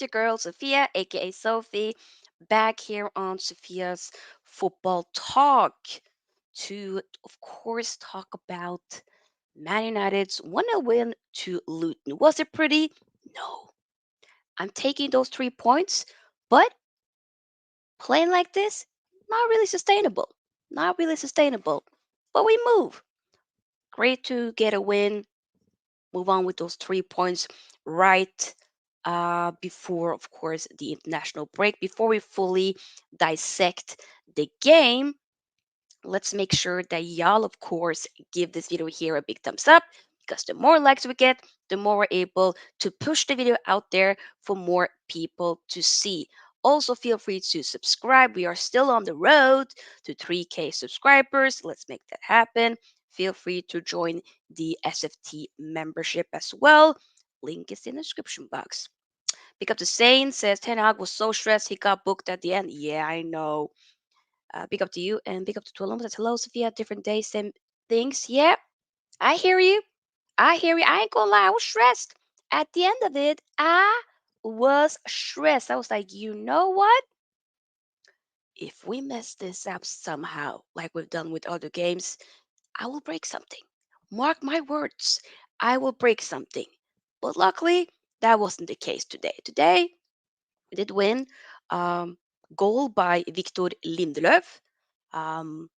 It's your girl, Sofia, aka Sophie, back here on Sophia's Football Talk to, of course, talk about Man United's 1-0 win to Luton. Was it pretty? No. I'm taking those 3 points, but playing like this, not really sustainable. Not really sustainable. But we move. Great to get a win, move on with those 3 points right before, of course, the international break. Before we fully dissect the game, let's make sure that y'all, of course, give this video here a big thumbs up because the more likes we get, the more we're able to push the video out there for more people to see. Also, feel free to subscribe. We are still on the road to 3K subscribers. Let's make that happen. Feel free to join the SFT membership as well. Link is in the description box. Pick up the Saint says Ten Hag was so stressed he got booked at the end. Yeah, I know. Big up to you and big up to Tuolumba. Says hello, Sophia. Different days, same things. Yeah, I hear you. I hear you. I ain't gonna lie. I was stressed. At the end of it, I was stressed. I was like, you know what? If we mess this up somehow, like we've done with other games, I will break something. Mark my words. I will break something. But luckily, that wasn't the case today. Today, we did win. Um, Goal by Victor Lindelöf. Um,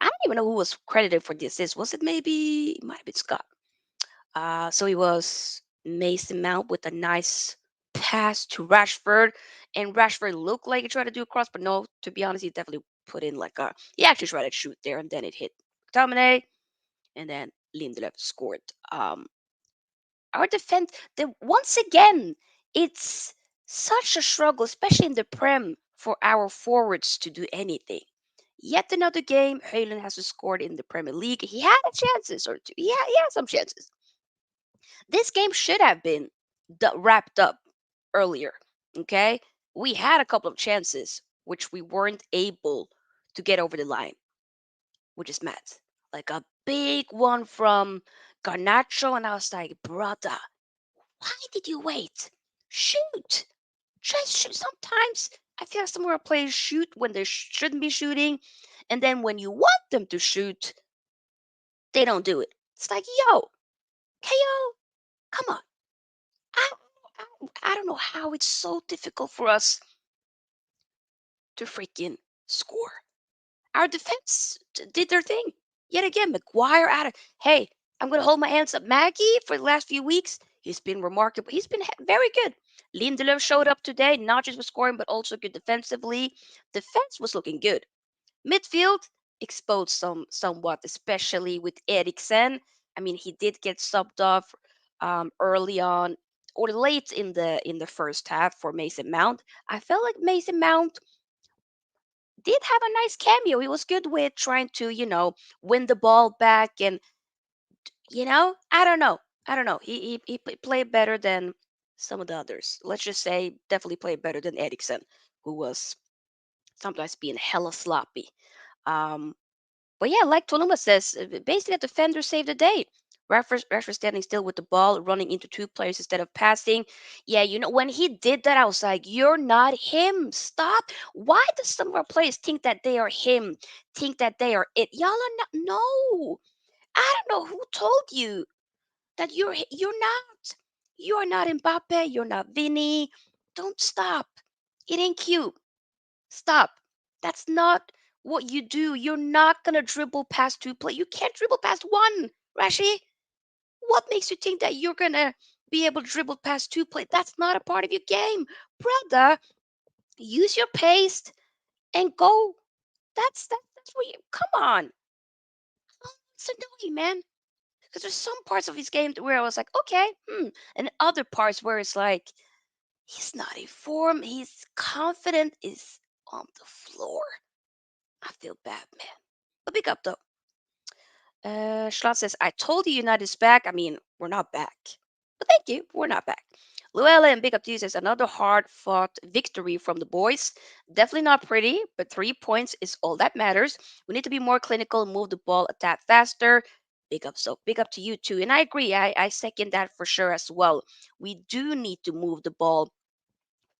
I don't even know who was credited for the assist. Was it maybe? It might have been Scott. So it was Mason Mount with a nice pass to Rashford, and Rashford looked like he tried to do a cross, but no. To be honest, he definitely put in like a. He actually tried to shoot there, and then it hit Domine, and then Lindelöf scored. Our defense, once again, it's such a struggle, especially in the Prem, for our forwards to do anything. Yet another game, Hojlund has scored in the Premier League. He had chances or two. He had some chances. This game should have been wrapped up earlier. Okay, we had a couple of chances which we weren't able to get over the line, which is mad. Like a big one from Garnacho, and I was like, brother, why did you wait? Shoot! Just shoot. Sometimes I feel like some of our players shoot when they shouldn't be shooting, and then when you want them to shoot, they don't do it. It's like, yo, KO, come on. I, I don't know how it's so difficult for us to freaking score. Our defense did their thing. Yet again, Maguire out of, hey, I'm going to hold my hands up. Maggie, for the last few weeks, he's been remarkable. He's been very good. Lindelöf showed up today, not just with scoring, but also good defensively. Defense was looking good. Midfield exposed somewhat, especially with Eriksen. I mean, he did get subbed off early on or late in the first half for Mason Mount. I felt like Mason Mount did have a nice cameo. He was good with trying to, win the ball back, and I don't know. I don't know. He played better than some of the others. Let's just say definitely played better than Eriksen, who was sometimes being hella sloppy. Um, But yeah, like Toluma says, basically the defender saved the day. Rashford standing still with the ball, running into two players instead of passing. Yeah, when he did that, I was like, you're not him. Stop. Why does some of our players think that they are him? Think that they are it? Y'all are not. No. I don't know who told you that you're not. You are not Mbappe. You're not Vinny. Don't stop. It ain't cute. Stop. That's not what you do. You're not gonna dribble past two play. You can't dribble past one, Rashi. What makes you think that you're gonna be able to dribble past two play? That's not a part of your game, brother. Use your pace and go. That's what you. Come on. It's annoying, man. Because there's some parts of his game where I was like, okay, and other parts where it's like he's not in form. He's confident. Is on the floor. I feel bad, man. But big up though. Schlott says, I told you United's back. I mean, we're not back. But thank you, we're not back. Llewellyn, big up to you, says, another hard fought victory from the boys. Definitely not pretty, but 3 points is all that matters. We need to be more clinical, move the ball, attack faster. Big up, so big up to you too. And I agree, I second that for sure as well. We do need to move the ball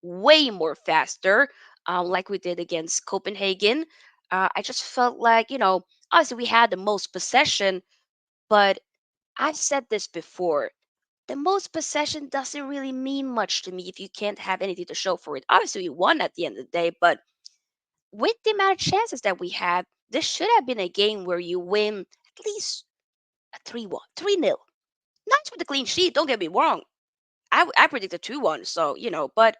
way more faster, like we did against Copenhagen. I just felt like, obviously we had the most possession, but I've said this before. The most possession doesn't really mean much to me if you can't have anything to show for it. Obviously, we won at the end of the day, but with the amount of chances that we had, this should have been a game where you win at least a 3-1, 3-0. Not with the clean sheet, don't get me wrong. I predicted 2-1, so, but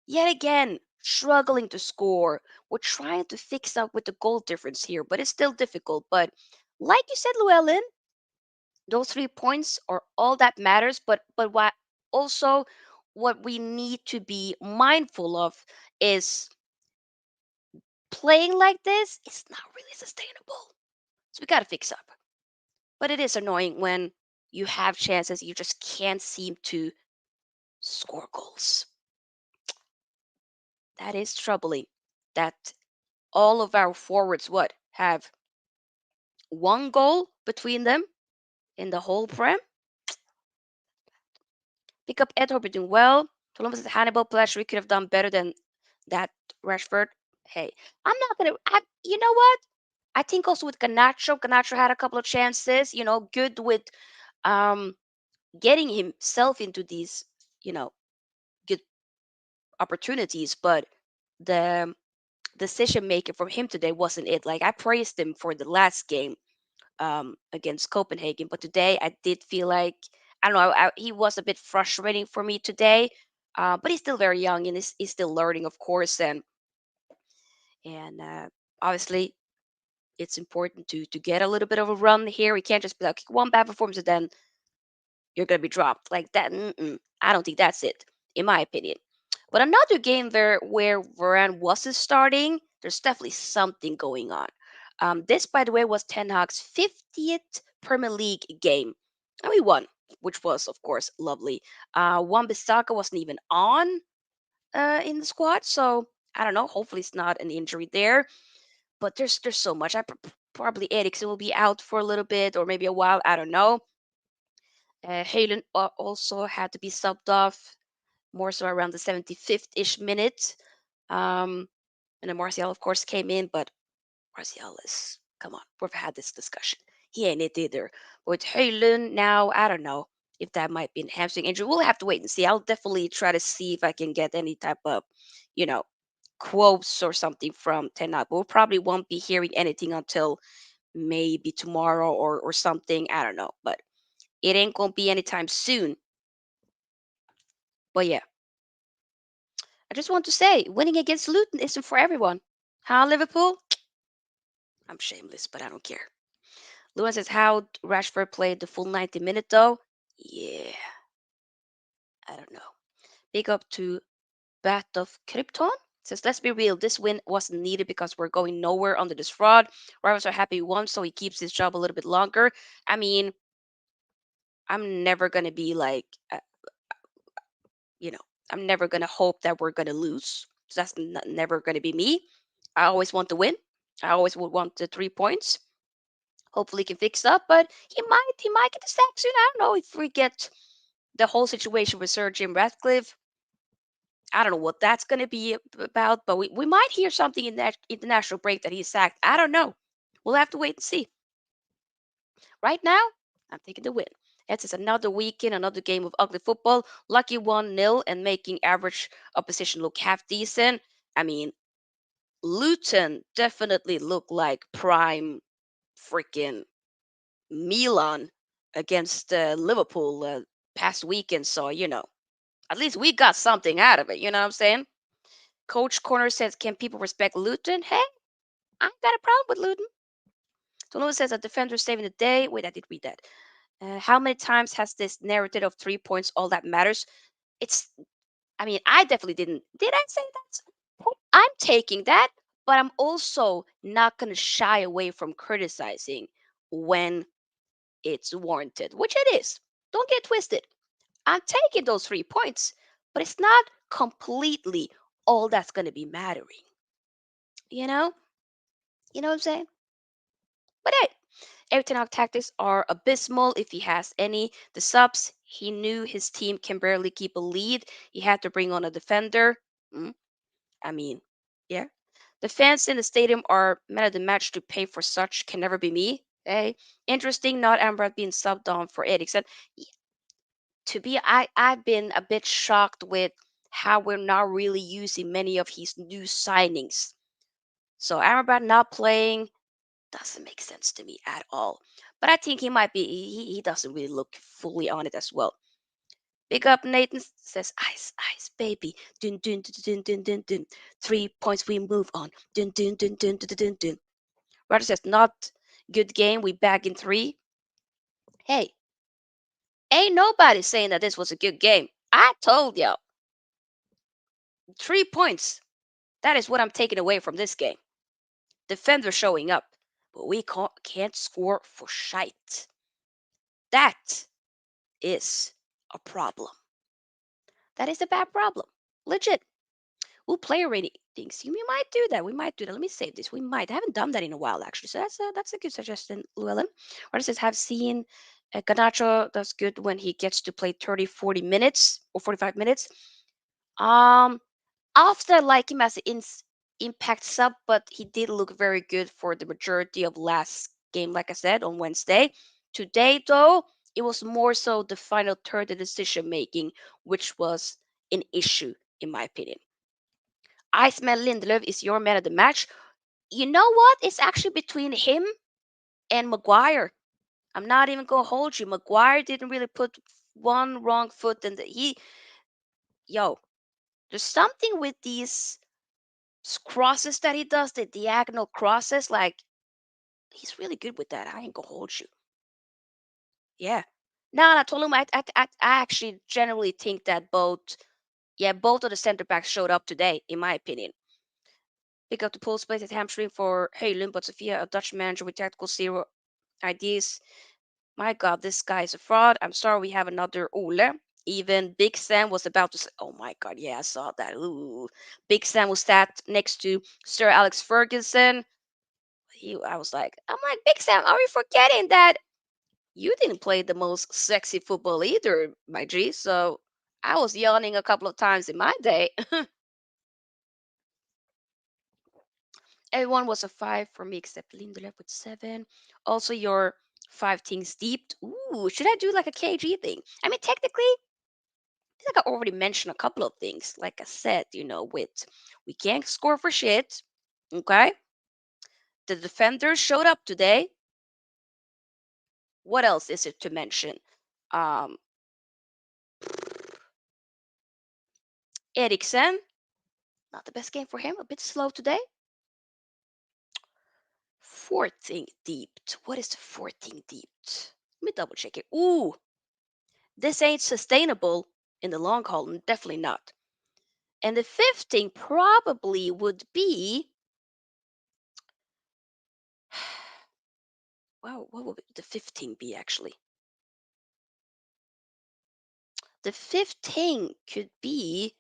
yet again, struggling to score. We're trying to fix up with the goal difference here, but it's still difficult. But like you said, Llewellyn, those 3 points are all that matters. But what also what we need to be mindful of is playing like this is not really sustainable. So we got to fix up. But it is annoying when you have chances, you just can't seem to score goals. That is troubling. That all of our forwards what have one goal between them in the whole prem. Pick up Ed Hope doing well. Columbus is Hannibal Pleasure. We could have done better than that Rashford. Hey, I'm not gonna. You know what? I think also with Ganacho. Ganacho had a couple of chances. Good with um getting himself into these good opportunities, but the decision making from him today wasn't it. Like I praised him for the last game against Copenhagen. But today I did feel like I don't know. He was a bit frustrating for me today. But he's still very young and he's still learning, of course. And obviously it's important to get a little bit of a run here. We can't just be like one bad performance and then you're gonna be dropped like that. I don't think that's it, in my opinion. But another game there where Varane wasn't starting, there's definitely something going on. This, by the way, was Ten Hag's 50th Premier League game, and we won, which was, of course, lovely. Wan Bissaka wasn't even on in the squad, so I don't know. Hopefully, it's not an injury there. But there's so much. Probably Eriksen will be out for a little bit or maybe a while. I don't know. Hojlund also had to be subbed off more so around the 75th-ish minute. Um, and then Martial, of course, came in, but Martial is, come on, we've had this discussion. He ain't it either. With Hojlund now, I don't know if that might be an hamstring injury. We'll have to wait and see. I'll definitely try to see if I can get any type of, you know, quotes or something from Tenat. But we probably won't be hearing anything until maybe tomorrow or something. I don't know. But it ain't gonna be anytime soon. But yeah, I just want to say, winning against Luton isn't for everyone. How Liverpool? I'm shameless, but I don't care. Lewin says how Rashford played the full 90 minute though. Yeah, I don't know. Big up to Bat of Krypton. Says let's be real, this win wasn't needed because we're going nowhere under this fraud. Rivals are happy we won, so he keeps his job a little bit longer. I mean, I'm never gonna be like, you know, I'm never gonna hope that we're gonna lose. That's never gonna be me. I always want to win. I always would want the 3 points. Hopefully, he can fix up, but he might get the sack soon. I don't know if we get the whole situation with Sir Jim Ratcliffe. I don't know what that's going to be about, but we might hear something in that international break that he's sacked. I don't know. We'll have to wait and see. Right now, I'm taking the win. It's just another weekend, another game of ugly football. Lucky 1-0 and making average opposition look half decent. I mean, Luton definitely look like prime freaking Milan against Liverpool past weekend. So, at least we got something out of it. You know what I'm saying? Coach Corner says, can people respect Luton? Hey, I ain't got a problem with Luton. Tolu says, a defender saving the day. Wait, I did read that. How many times has this narrative of 3 points all that matters? It's, I mean, I definitely didn't. Did I say that? I'm taking that, but I'm also not going to shy away from criticizing when it's warranted, which it is. Don't get twisted. I'm taking those 3 points, but it's not completely all that's going to be mattering. You know? You know what I'm saying? But hey, everything our tactics are abysmal if he has any. The subs, he knew his team can barely keep a lead. He had to bring on a defender. Mm, I mean, yeah. The fans in the stadium are men of the match to pay for such can never be me. Hey, interesting. Not Ambrose being subbed on for Eriksen. Y- To be, I've been a bit shocked with how we're not really using many of his new signings. So Amrabat not playing doesn't make sense to me at all. But I think he might be. He doesn't really look fully on it as well. Big up Nathan says, ice, ice, baby. Dun, dun, dun, dun, dun, dun, dun. 3 points we move on. Dun, dun, dun, dun, dun, dun, dun. Roger says, not good game. We back in three. Hey, ain't nobody saying that this was a good game. I told y'all. 3 points. That is what I'm taking away from this game. Defender showing up. But we can't score for shite. That is a problem. That is a bad problem. Legit. Ooh, player ratings. We might do that. We might do that. Let me save this. We might. I haven't done that in a while, actually. So that's a good suggestion, Llewellyn. Or it says, have seen Ganacho does good when he gets to play 30, 40 minutes or 45 minutes. Um, Often I like him as an impact sub, but he did look very good for the majority of last game, like I said, on Wednesday. Today, though, it was more so the final third, the decision making, which was an issue, in my opinion. Iceman Lindelöf is your man of the match. You know what? It's actually between him and Maguire. I'm not even gonna hold you. Maguire didn't really put one wrong foot in the yo. There's something with these crosses that he does, the diagonal crosses. Like he's really good with that. I ain't gonna hold you. Yeah. No, I told him I actually generally think that both of the center backs showed up today, in my opinion. Pick up the pull space at hamstring for Hojlund, but Sofia, a Dutch manager with tactical zero ideas. My God, this guy is a fraud. I'm sorry we have another Ole. Even Big Sam was about to say, oh my God, yeah, I saw that. Ooh. Big Sam was sat next to Sir Alex Ferguson. I was like, I'm like, Big Sam, are we forgetting that you didn't play the most sexy football either, my G? So I was yawning a couple of times in my day. Everyone was a five for me except Lindelöf with seven. Also, your five things deep. Ooh, should I do like a KG thing? I mean, technically, I think I already mentioned a couple of things. Like I said, with we can't score for shit. Okay, the defenders showed up today. What else is it to mention? Um, Eriksen, not the best game for him. A bit slow today. Fourth thing deep. What is the fourth thing deep? Let me double check it. Ooh, this ain't sustainable in the long haul. Definitely not. And the fifth thing probably would be, wow, what would the fifth thing be actually? The fifth thing could be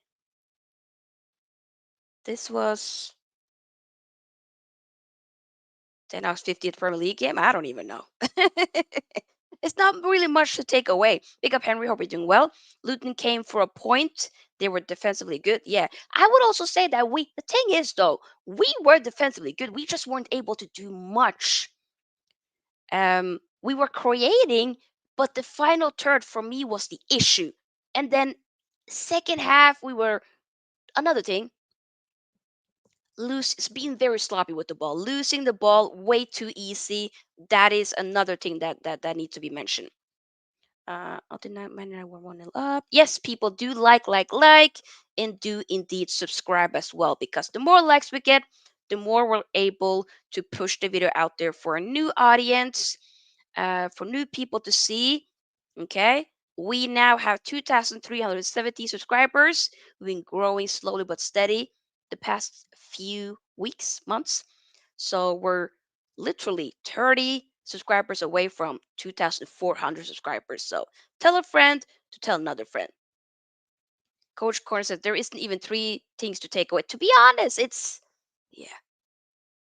this was Ten Hag's 50th Premier League game. I don't even know. It's not really much to take away. Big up Henry. Hope you're doing well. Luton came for a point. They were defensively good. Yeah. I would also say that the thing is, though, we were defensively good. We just weren't able to do much. We were creating, but the final third for me was the issue. And then second half, we were another thing. It's being very sloppy with the ball, losing the ball way too easy. That is another thing that needs to be mentioned. Alternate Man we're 1-0 up. Yes, people do like, and do indeed subscribe as well because the more likes we get, the more we're able to push the video out there for a new audience, for new people to see. Okay, we now have 2,370 subscribers. We've been growing slowly but steady the past few weeks, months. So we're literally 30 subscribers away from 2,400 subscribers. So tell a friend to tell another friend. Coach Corner says there isn't even three things to take away. To be honest, yeah,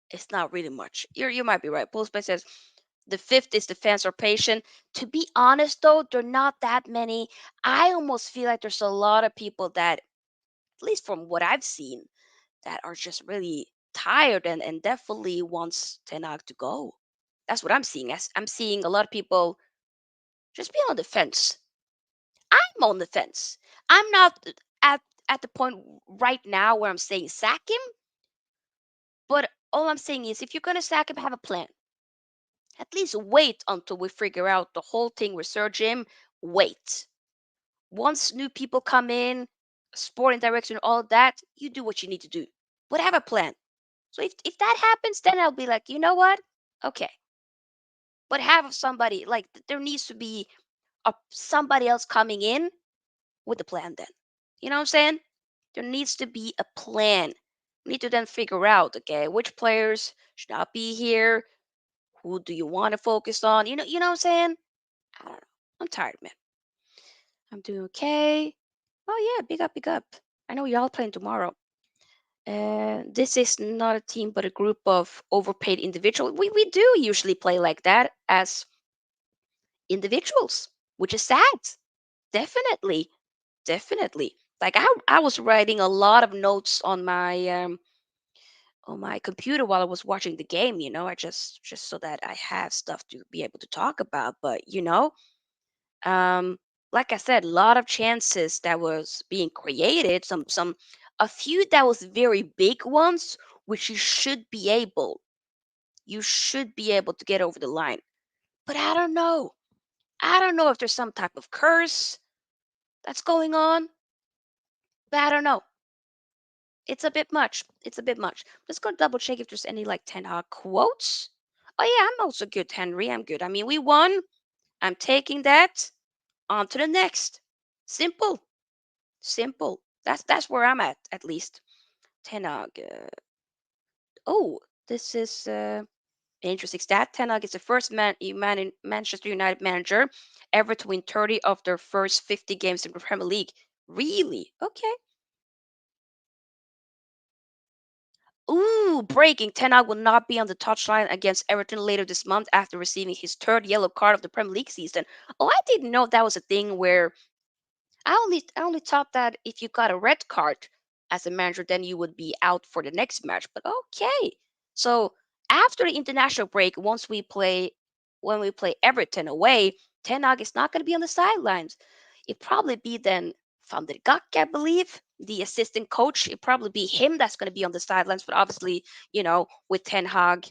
it's not really much. You might be right. Pulspace says the fifth is the fans are patient. To be honest though, there are not that many. I almost feel like there's a lot of people that at least from what I've seen, that are just really tired and definitely wants Ten Hag to go. That's what I'm seeing. As I'm seeing a lot of people just be on the fence. I'm on the fence. I'm not at the point right now where I'm saying sack him, but all I'm saying is if you're gonna sack him, have a plan. At least wait until we figure out the whole thing with Sir Jim. Wait. Once new people come in, sporting direction, all that, you do what you need to do. But have a plan. So if that happens, then I'll be like, you know what? Okay. But have somebody like there needs to be somebody else coming in with a plan then. You know what I'm saying? There needs to be a plan. We need to then figure out, okay, which players should not be here. Who do you want to focus on? You know what I'm saying? I don't know. I'm tired, man. I'm doing okay. Oh yeah, big up, big up. I know y'all playing tomorrow. This is not a team, but a group of overpaid individuals. We do usually play like that as individuals, which is sad. Definitely, definitely. Like I was writing a lot of notes on my computer while I was watching the game. I just so that I have stuff to be able to talk about. But um, like I said, a lot of chances that was being created. A few that was very big ones, which you should be able to get over the line. But I don't know. I don't know if there's some type of curse that's going on. But I don't know. It's a bit much. It's a bit much. Let's go double check if there's any like Ten Hag quotes. Oh yeah, I'm also good, Henry. I'm good. I mean, we won. I'm taking that on to the next. Simple, simple. That's where I'm at least. Ten Hag. Oh, this is interesting stat. Ten Hag is the first Manchester United manager ever to win 30 of their first 50 games in the Premier League. Really? Okay. Ooh, breaking. Ten Hag will not be on the touchline against Everton later this month after receiving his third yellow card of the Premier League season. Oh, I didn't know that was a thing where I only thought that if you got a red card as a manager, then you would be out for the next match. But okay. So after the international break, when we play Everton away, Ten Hag is not going to be on the sidelines. It probably be then Van der Gak, I believe, the assistant coach. It probably be him that's going to be on the sidelines. But obviously, with Ten Hag,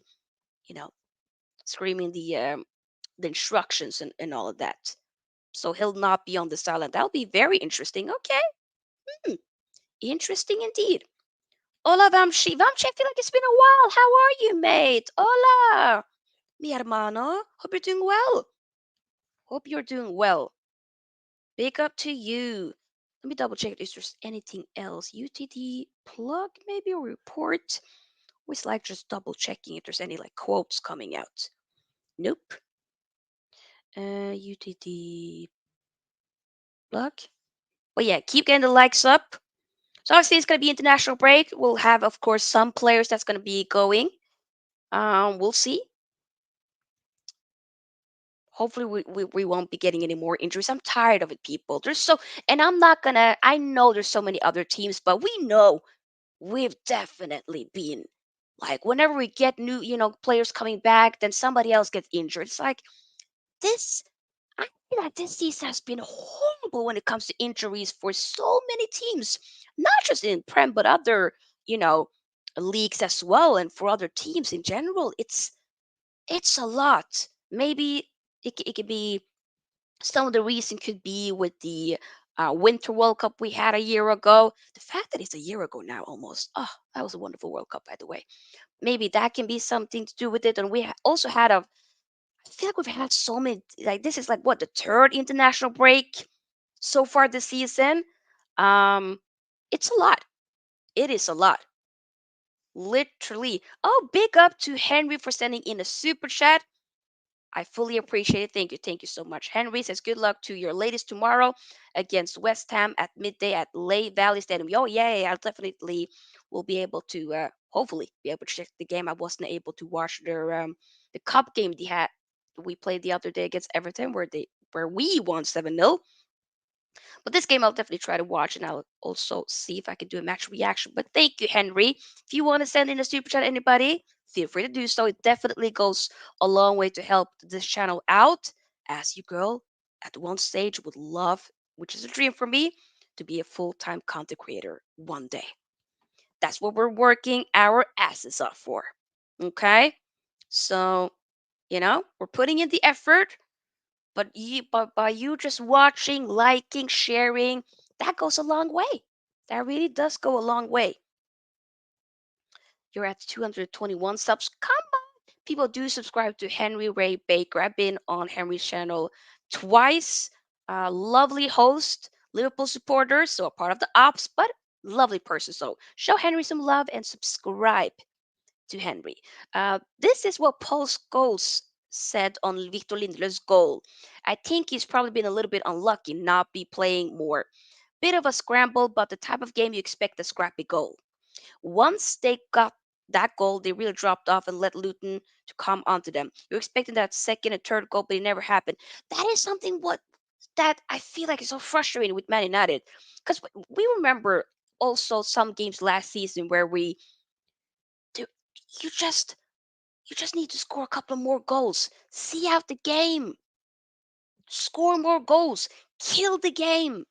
you know, screaming the instructions and all of that. So he'll not be on the sideline. That'll be very interesting. Okay. Hmm. Interesting indeed. Hola, Vamshi. Vamshi, I feel like it's been a while. How are you, mate? Hola, mi hermano. Hope you're doing well. Hope you're doing well. Big up to you. Let me double check if there's anything else. UTD plug, maybe, or report. Always like just double checking if there's any like quotes coming out. Nope. UTD plug. But yeah, keep getting the likes up. So obviously it's going to be international break. We'll have, of course, some players that's going to be going. We'll see. Hopefully we won't be getting any more injuries. I'm tired of it, people. And I'm not gonna. I know there's so many other teams, but we know we've definitely been like whenever we get new, players coming back, then somebody else gets injured. It's like this. I feel like this season has been horrible when it comes to injuries for so many teams, not just in Prem, but other, you know, leagues as well, and for other teams in general. It's a lot. Maybe it could be some of the reason could be with the Winter World Cup we had a year ago. The fact that it's a year ago now, almost. Oh, that was a wonderful World Cup, by the way. Maybe that can be something to do with it. And we also had a I feel like we've had so many. Like this is like what the third international break so far this season. Um, it's a lot. It is a lot, literally. Oh, big up to Henry for sending in a super chat. I fully appreciate it. Thank you so much. Henry says good luck to your ladies tomorrow against West Ham at midday at Lay Valley Stadium. Yo, yeah, I'll definitely will be able to hopefully be able to check the game. I wasn't able to watch the cup game we played the other day against Everton where we won 7-0. But this game I'll definitely try to watch, and I'll also see if I can do a match reaction. But thank you, Henry. If you want to send in a super chat, anybody, feel free to do so. It definitely goes a long way to help this channel out. As you girl at one stage would love, which is a dream for me, to be a full-time content creator one day. That's what we're working our asses off for. Okay? So, we're putting in the effort, but by you just watching, liking, sharing, that goes a long way. That really does go a long way. You're at 221 subs. Come on. People do subscribe to Henry Ray Baker. I've been on Henry's channel twice. Lovely host, Liverpool supporter, so a part of the ops, but lovely person. So show Henry some love and subscribe to Henry. This is what Paul Scholes said on Victor Lindelöf's goal. I think he's probably been a little bit unlucky not be playing more. Bit of a scramble, but the type of game you expect a scrappy goal. Once they got that goal, they really dropped off and let Luton to come onto them. You're expecting that second and third goal, but it never happened. That is something what that I feel like is so frustrating with Man United, because we remember also some games last season where we do you just need to score a couple of more goals. See out the game. Score more goals. Kill the game.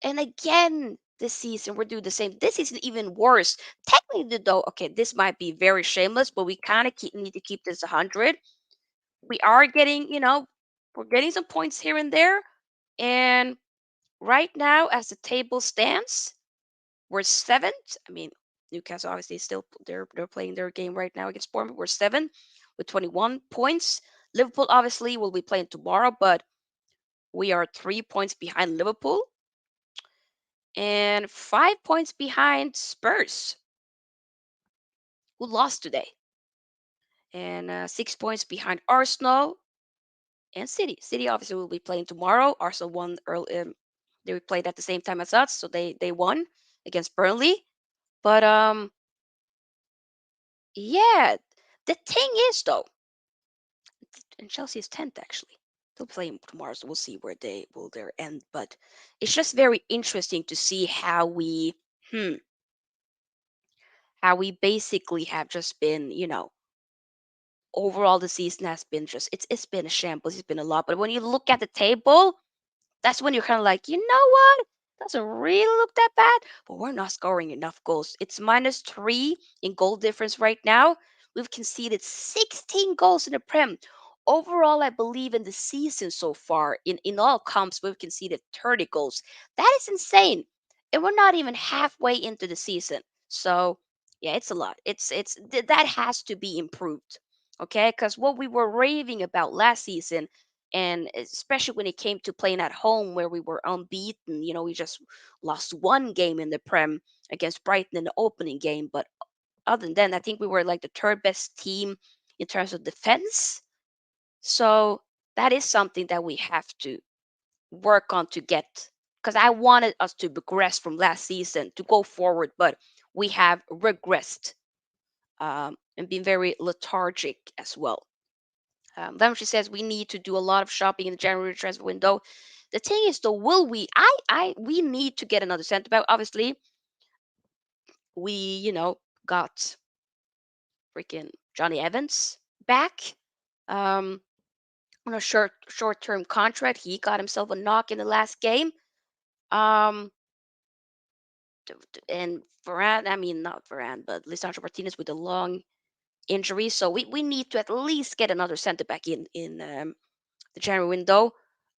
And again, this season we're doing the same. This is even worse. Technically, though, okay, this might be very shameless, but we kind of need to keep this 100. We are getting, we're getting some points here and there. And right now, as the table stands, we're seventh. I mean, Newcastle obviously still they're playing their game right now against Bournemouth. We're seven with 21 points. Liverpool obviously will be playing tomorrow, but we are 3 points behind Liverpool and 5 points behind Spurs, who lost today, and 6 points behind Arsenal and City. City obviously will be playing tomorrow. Arsenal won early. They played at the same time as us, so they won against Burnley. But yeah, the thing is though, and Chelsea is 10th actually. They'll play tomorrow, so we'll see where they will their end. But it's just very interesting to see hmm, how we basically have just been, overall the season has been just it's been a shambles. It's been a lot. But when you look at the table, that's when you're kind of like, you know what? Doesn't really look that bad, but we're not scoring enough goals. It's -3 in goal difference right now. We've conceded 16 goals in the Prem. Overall, I believe in the season so far, in all comps, we've conceded 30 goals. That is insane. And we're not even halfway into the season. So yeah, it's a lot. That has to be improved. Okay, because what we were raving about last season, and especially when it came to playing at home where we were unbeaten, we just lost one game in the Prem against Brighton in the opening game. But other than that, I think we were like the third best team in terms of defense. So that is something that we have to work on to get, because I wanted us to progress from last season to go forward, but we have regressed, and been very lethargic as well. Then she says we need to do a lot of shopping in the January transfer window. The thing is, though, will we? We need to get another centre back. Obviously, we got freaking Johnny Evans back, um, on a short term contract. He got himself a knock in the last game. Um, and Varane, I mean not Varane, but Lisandro Martinez with a long injury. So we need to at least get another centre back in the January window.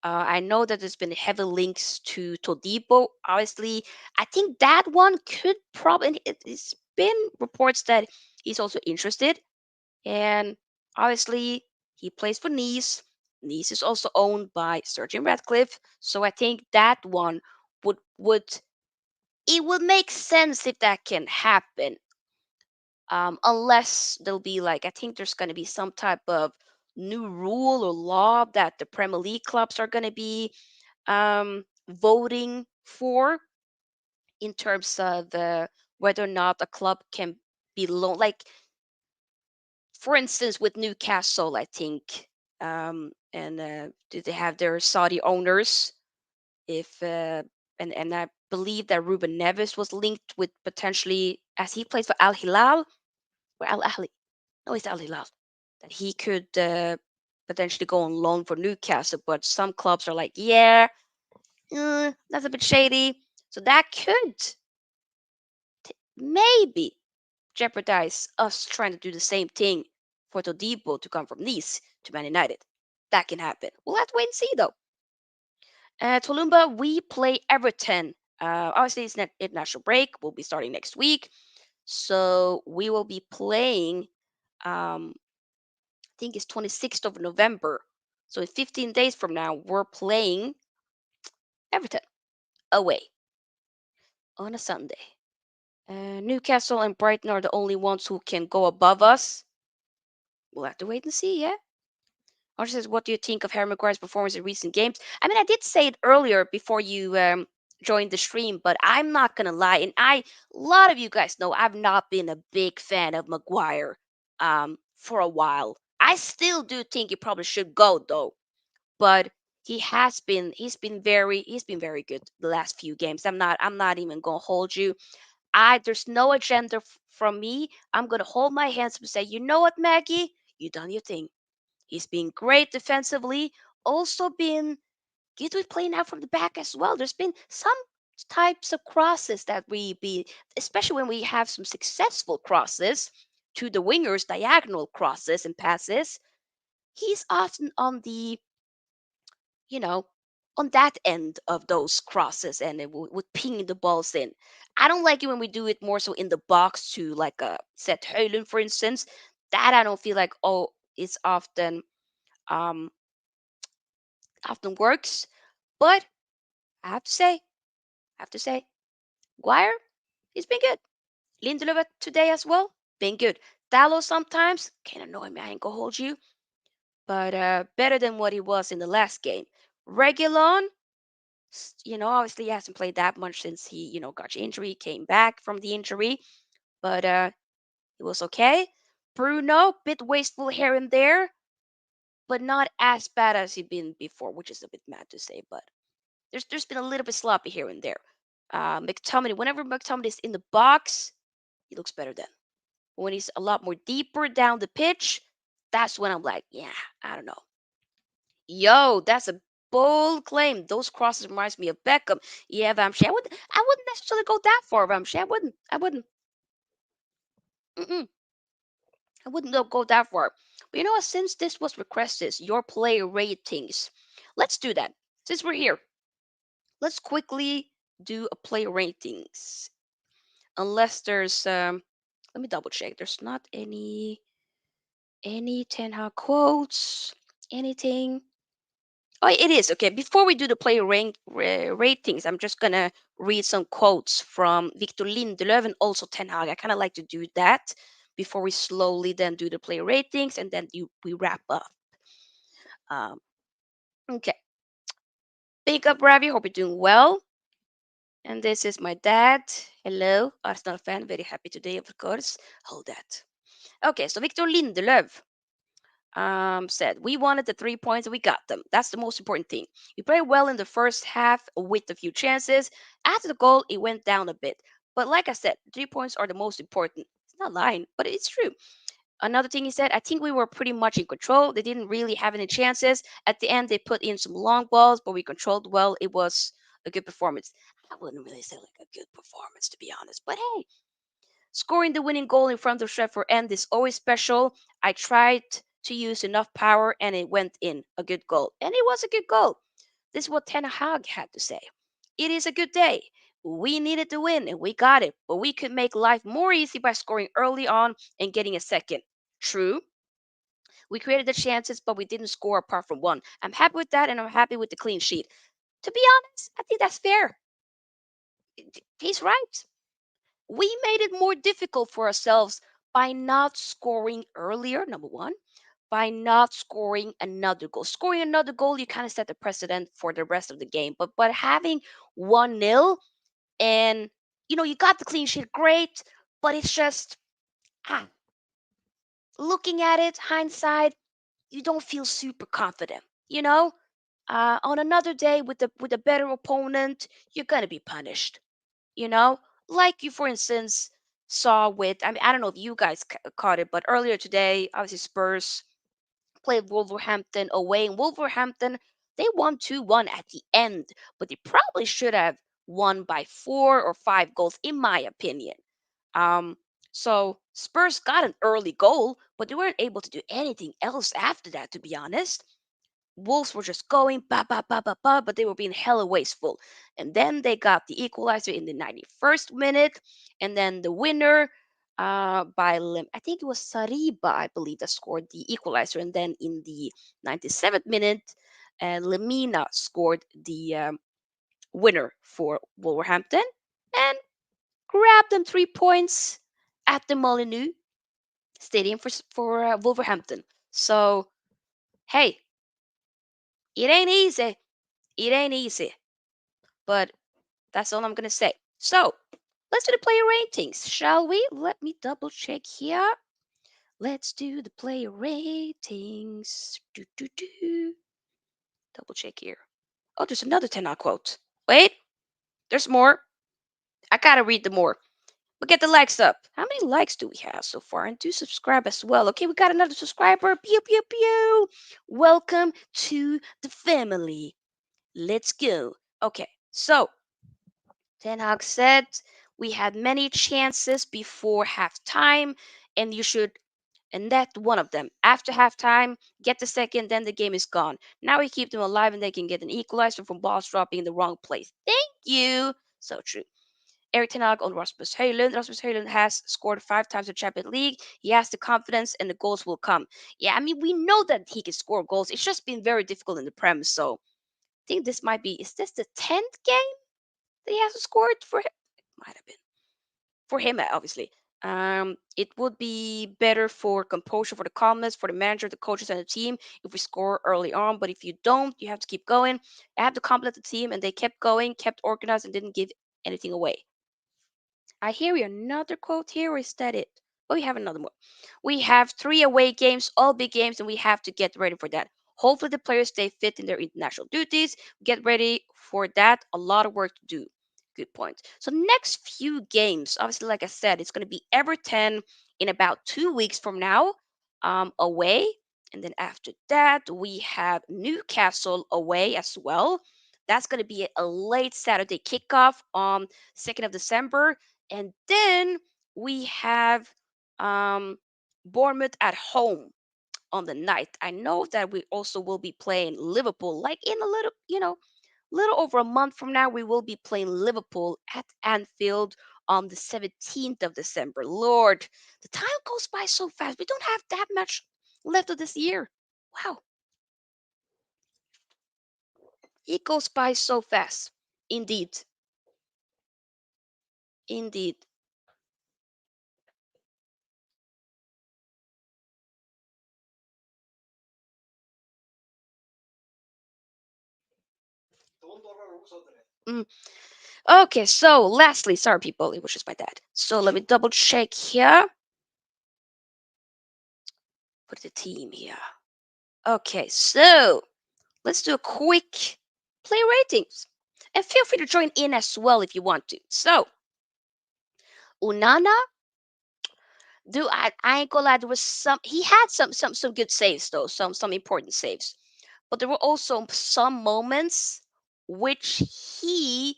I know that there's been heavy links to Todibo. Obviously, I think that one could probably. It's been reports that he's also interested, and obviously he plays for Nice. Nice is also owned by Sir Jim Ratcliffe, so I think that one would it would make sense if that can happen, unless there'll be like I think there's going to be some type of new rule or law that the Premier League clubs are going to be voting for in terms of whether or not a club can be loan. Like for instance, with Newcastle, I think, and do they have their Saudi owners? If and I believe that Ruben Neves was linked with potentially as he plays for Al Hilal or Al Ahly. No, it's Al Hilal. That he could potentially go on loan for Newcastle, but some clubs are like, yeah, that's a bit shady. So that could maybe jeopardize us trying to do the same thing for Todibo to come from Nice to Man United. That can happen. We'll have to wait and see, though. Tolumba, we play Everton. Obviously, it's not international break. We'll be starting next week. So we will be playing, I think it's 26th of November. So in 15 days from now, we're playing Everton away on a Sunday. Newcastle and Brighton are the only ones who can go above us. We'll have to wait and see, yeah? Archie says, what do you think of Harry Maguire's performance in recent games? I mean, I did say it earlier before you joined the stream, but I'm not gonna lie, and a lot of you guys know I've not been a big fan of Maguire for a while. I still do think he probably should go though, but he's been very good the last few games. I'm not even gonna hold you. There's no agenda from me. I'm gonna hold my hands up and say, you know what, Maggie, you done your thing. He's been great defensively, also been good with playing out from the back as well. There's been some types of crosses that especially when we have some successful crosses to the wingers, diagonal crosses and passes. He's often you know, on that end of those crosses and with pinging the balls in. I don't like it when we do it more so in the box to like a set Hojlund, for instance. That I don't feel like, oh, it's um often works. But I have to say, Guire, he's been good. Lindelöf today as well, been good. Dallo sometimes can annoy me. I ain't gonna hold you, but better than what he was in the last game. Regulon, obviously he hasn't played that much since he, got injury, came back from the injury, but it was okay. Bruno, bit wasteful here and there, but not as bad as he been before, which is a bit mad to say, but there's been a little bit sloppy here and there. McTominay, whenever McTominay is in the box, he looks better then. When he's a lot more deeper down the pitch, that's when I'm like, yeah, I don't know. Yo, that's a bold claim. Those crosses reminds me of Beckham. Yeah, Vamshi. I wouldn't necessarily go that far, Vamshi. I wouldn't. Mm-mm, I wouldn't go that far. But you know what? Since this was requested, your player ratings. Let's do that. Since we're here, let's quickly do a player ratings. Unless there's let me double check. There's not any Ten Hag quotes, anything. Oh, it is okay. Before we do the player ratings, I'm just gonna read some quotes from Victor Lindelöf and also Ten Hag. I kind of like to do that before we slowly then do the player ratings and then we wrap up. Um, okay, big up, Ravi. Hope you're doing well. And this is my dad. Hello, Arsenal fan. Very happy today, of course. Hold that. Okay, so Victor Lindelöf said, we wanted the 3 points and we got them. That's the most important thing. We played well in the first half with a few chances. After the goal, it went down a bit. But like I said, 3 points are the most important. It's not lying, but it's true. Another thing he said, I think we were pretty much in control. They didn't really have any chances. At the end, they put in some long balls, but we controlled well. It was a good performance. I wouldn't really say like a good performance, to be honest. But hey, scoring the winning goal in front of Sheffield End is always special. I tried to use enough power and it went in. A good goal. And it was a good goal. This is what Ten Hag had to say. It is a good day. We needed to win and we got it, but we could make life more easy by scoring early on and getting a second. True, we created the chances, but we didn't score apart from one. I'm happy with that and I'm happy with the clean sheet. To be honest, I think that's fair. He's right. We made it more difficult for ourselves by not scoring earlier, number one, by not scoring another goal. Scoring another goal, you kind of set the precedent for the rest of the game. But having 1-0 and you got the clean sheet, great, but it's just ah, looking at it, hindsight, you don't feel super confident, you know? On another day with a better opponent, you're gonna be punished. You know, like you, for instance, saw with. I mean, I don't know if you guys caught it, but earlier today, obviously Spurs played Wolverhampton away. And Wolverhampton, they won 2-1 at the end, but they probably should have won by 4 or 5 goals, in my opinion. Um, so Spurs got an early goal, but they weren't able to do anything else after that, to be honest. Wolves were just going ba ba ba ba ba, but they were being hella wasteful. And then they got the equalizer in the 91st minute, and then the winner I think it was Sariba, I believe, that scored the equalizer. And then in the 97th minute, Lemina scored the winner for Wolverhampton and grabbed them 3 points at the Molineux Stadium for Wolverhampton. So hey, it ain't easy. It ain't easy. But that's all I'm gonna say. So let's do the player ratings, shall we? Let me double check here. Let's do the player ratings. Double check here. Oh, there's another 10 out quote. Wait, there's more. I gotta read the more. But get the likes up. How many likes do we have so far? And do subscribe as well. Okay, we got another subscriber. Pew pew pew. Welcome to the family. Let's go. Okay, so Ten Hag said we had many chances before halftime, and you should, and that one of them. After halftime, get the second, then the game is gone. Now we keep them alive, and they can get an equalizer from balls dropping in the wrong place. Thank you. So true. Eric Ten Hag on Rasmus Hojlund. Rasmus Hojlund has scored 5 times in Champions League. He has the confidence, and the goals will come. Yeah, I mean we know that he can score goals. It's just been very difficult in the Prem. So I think this might be. Is this the 10th game that he hasn't scored for him? Might have been for him, obviously. It would be better for composure, for the calmness, for the manager, the coaches, and the team if we score early on. But if you don't, you have to keep going. I have to compliment the team, and they kept going, kept organized, and didn't give anything away. I hear you. Another quote here, or is that it? Oh, we have another one. We have 3 away games, all big games, and we have to get ready for that. Hopefully, the players stay fit in their international duties. Get ready for that. A lot of work to do. Good point. So, next few games, obviously, like I said, it's going to be Everton in about 2 weeks from now, away. And then after that, we have Newcastle away as well. That's going to be a late Saturday kickoff on 2nd of December. And then we have um, Bournemouth at home on the ninth. I know that we also will be playing Liverpool, like in a little over a month from now. We will be playing Liverpool at Anfield on the 17th of December. Lord, the time goes by so fast. We don't have that much left of this year. Wow, it goes by so fast. Indeed, indeed. Mm. Okay, so lastly, sorry people, it was just my dad. So let me double check here. Put the team here. Okay, so let's do a quick play ratings. And feel free to join in as well if you want to. So, Unana, I ain't gonna lie, there was he had some good saves though, some important saves. But there were also some moments which he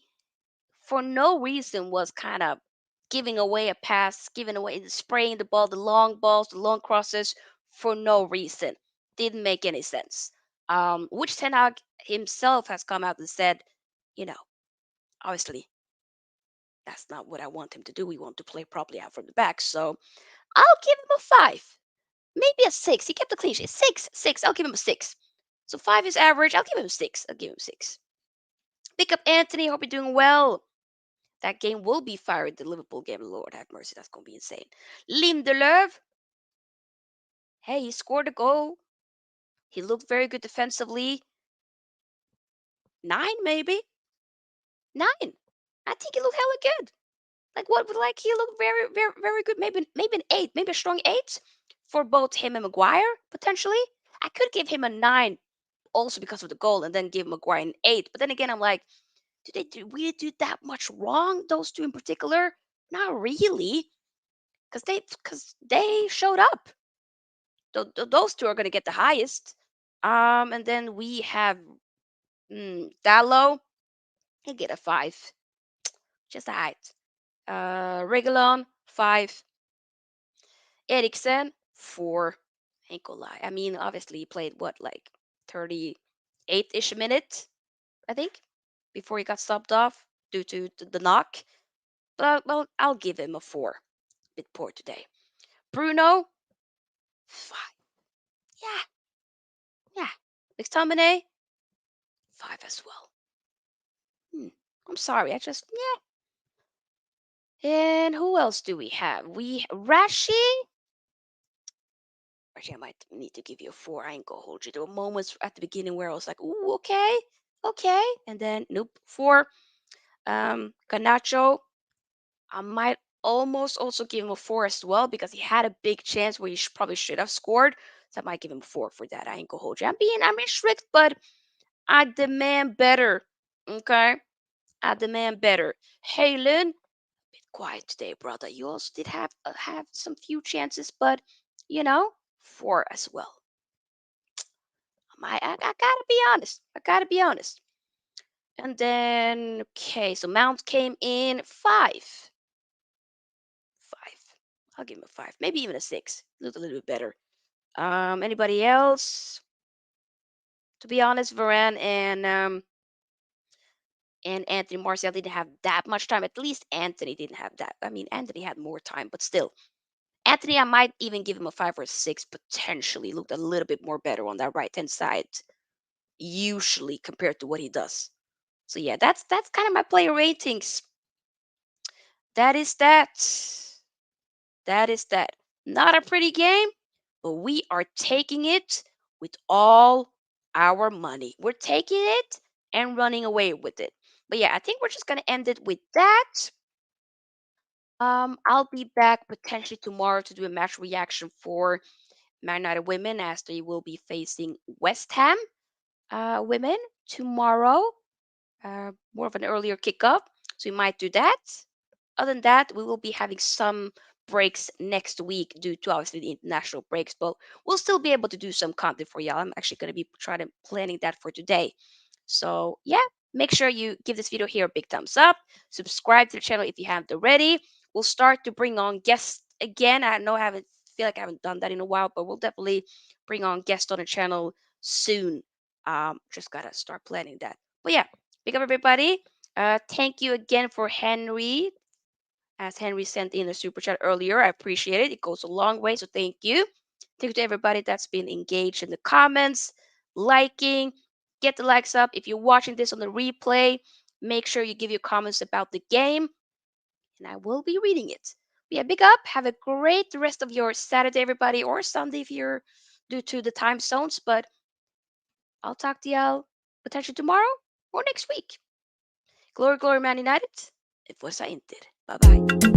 for no reason was kind of giving away a pass, giving away, spraying the ball, the long balls, the long crosses for no reason. Didn't make any sense. Which Ten Hag himself has come out and said, you know, obviously that's not what I want him to do. We want to play properly out from the back. So I'll give him a 5, maybe a 6. He kept the clean sheet. Six, six. I'll give him a 6. So 5 is average. I'll give him a 6. I'll give him 6. Pick up Anthony. Hope you're doing well. That game will be fired. The Liverpool game, Lord have mercy, that's gonna be insane. Lindelöf, hey, he scored a goal. He looked very good defensively. 9, maybe 9. I think he looked hella good. Like what? Like he looked very, very, very good. Maybe an 8, maybe a strong 8 for both him and Maguire potentially. I could give him a 9 also because of the goal, and then give Maguire an 8. But then again, I'm like, really do that much wrong? Those two in particular? Not really, because they showed up. Those two are going to get the highest. And then we have Dallo. He get a 5, just a height. Regulon 5. Eriksen 4. Ain't gonna lie. I mean, obviously he played what, like 38-ish minutes, I think, before he got subbed off due to the knock. But well, I'll give him a 4. Bit poor today. Bruno 5. Yeah, yeah. McTominay 5 as well. Hmm. I'm sorry. I just yeah. And who else do we have? Rashi, I might need to give you a 4. I ain't gonna hold you. There were moments at the beginning where I was like, ooh, okay, okay. And then, nope, 4. Ganacho, I might almost also give him a 4 as well because he had a big chance where he probably should have scored. So I might give him a 4 for that. I ain't gonna hold you. I'm being strict, but I demand better. Okay? I demand better. Hojlund, bit quiet today, brother. You also did have some few chances, but 4 as well. I gotta be honest. I gotta be honest. And then okay, so Mount came in 5. 5. I'll give him a 5. Maybe even a 6. Looked a little bit better. Anybody else? To be honest, Varane and Anthony Martial didn't have that much time. At least Anthony didn't have that. I mean, Anthony had more time, but still. Anthony, I might even give him a 5 or a 6 potentially. Looked a little bit more better on that right hand side, usually compared to what he does. So yeah, that's kind of my player ratings. That is that. That is that. Not a pretty game, but we are taking it with all our money. We're taking it and running away with it. But yeah, I think we're just gonna end it with that. I'll be back potentially tomorrow to do a match reaction for Man United women as they will be facing West Ham women tomorrow. More of an earlier kickoff, so we might do that. Other than that, we will be having some breaks next week due to obviously the international breaks, but we'll still be able to do some content for y'all. I'm actually going to be trying to planning that for today. So yeah, make sure you give this video here a big thumbs up. Subscribe to the channel if you haven't already. We'll start to bring on guests again. I know I haven't feel like I haven't done that in a while, but we'll definitely bring on guests on the channel soon. Just gotta start planning that. But yeah, big up everybody. Thank you again for Henry, as Henry sent in a super chat earlier. I appreciate it. It goes a long way, so thank you. Thank you to everybody that's been engaged in the comments, liking. Get the likes up. If you're watching this on the replay, make sure you give your comments about the game, and I will be reading it. But yeah, big up. Have a great rest of your Saturday, everybody, or Sunday if you're due to the time zones. But I'll talk to y'all potentially tomorrow or next week. Glory, glory, Man United. It was Inter. Bye bye.